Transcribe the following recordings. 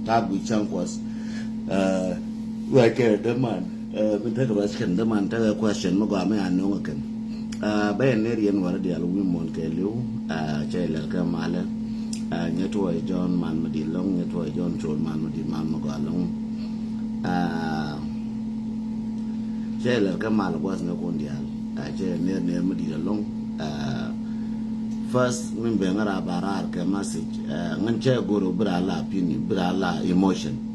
Tabu chunk was like the man. We take a question, the man take a question, Mogame and no again. By an area and what the women tell you, Chail Kamala, Netway John Man Madilong, Netway John Troll Man Madiman Mogalong. Chail Kamala was no condial. Chail near Madilong. First, when Bengara Barar message, Nancha Guru Brala opinion, Brala emotion.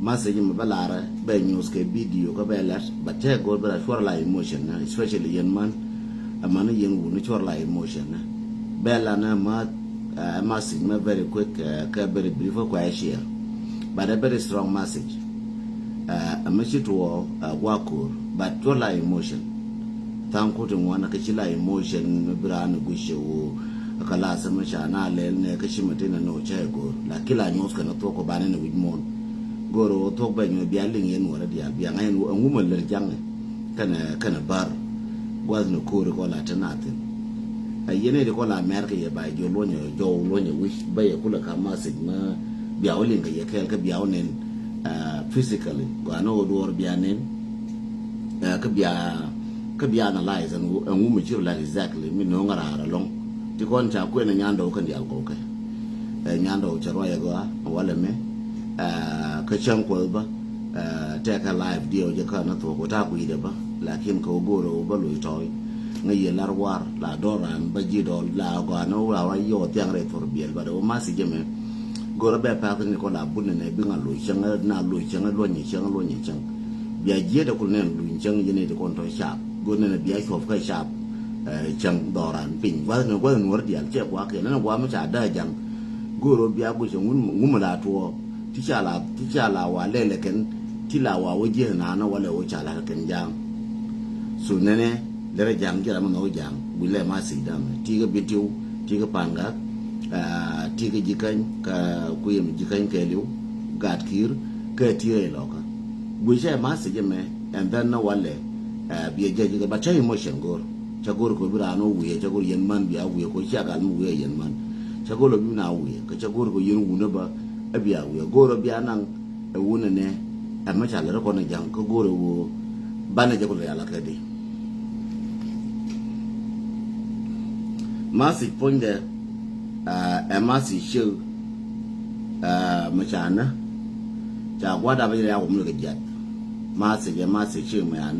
Message in Balara, Ben news video, Cabelas, but check go but a emotion, especially young man, a man young natural emotion. Bella Namat, a message, very quick, very brief, quite share, but a very strong message. A message to all, Wakur, but tola emotion. Tanko to one Kachila emotion, Bran Gushu, a Kalasa Machana, Lene, Kashimatina, no Chago, La Killa Nos cannot talk about any with more. Goro talk by you being in what they are being a woman little young, can a bar, was no cool call at nothing. A yenny call America by Joe Lonia, which by a Kulaka Masigma, Biaoling, a Kelka Biaonin, physically, Guano door Bianin, Could be analyzed and woman like exactly, me no along. The concha queen and Yando can the alcoke. Yando Charoyaga, Walame, Kacham Quilba, take a live deal, you cannot talk what up with ever, like him Kogoro, Balu toy, Nay Larwar, La Dora, and Bajido, La Guano, our your young rate for beer, but oh, Massy Jimmy, go to bed, Patrick Nicola, Bunin, and bring a Lucian, now Lucian, Lonian, the idea that could name Lucian, you need to control sharp. Good in a beach of a sharp, Chang Doran, Ping, wasn't word the Alchep walking, and a woman shall die young. Guru Biabush and woman at war, Tichala, Lelecan, Tilawa, Wajana, Walla, which I can young. So Nene, let a young German no young, we let my see them. Tiga Bitu, Tiga Panga, Tiga Jikan, Quim Jikan Kelly, Gat Kir, Kertia Loka. We share massage me, and then no one left. Be a judge, but try emotion go. Chagor could be no way, Chagor young man be away, Kochaka way young man. Chagolo be now way, Kachagor young Wunaba, a beer, we go to Bianang, a woman, a much a little on a young Kogoro, Banajago Alakadi. Massive point there, a massive show, Machana, Jawada, I will look at yet. Massive, a massive show, man.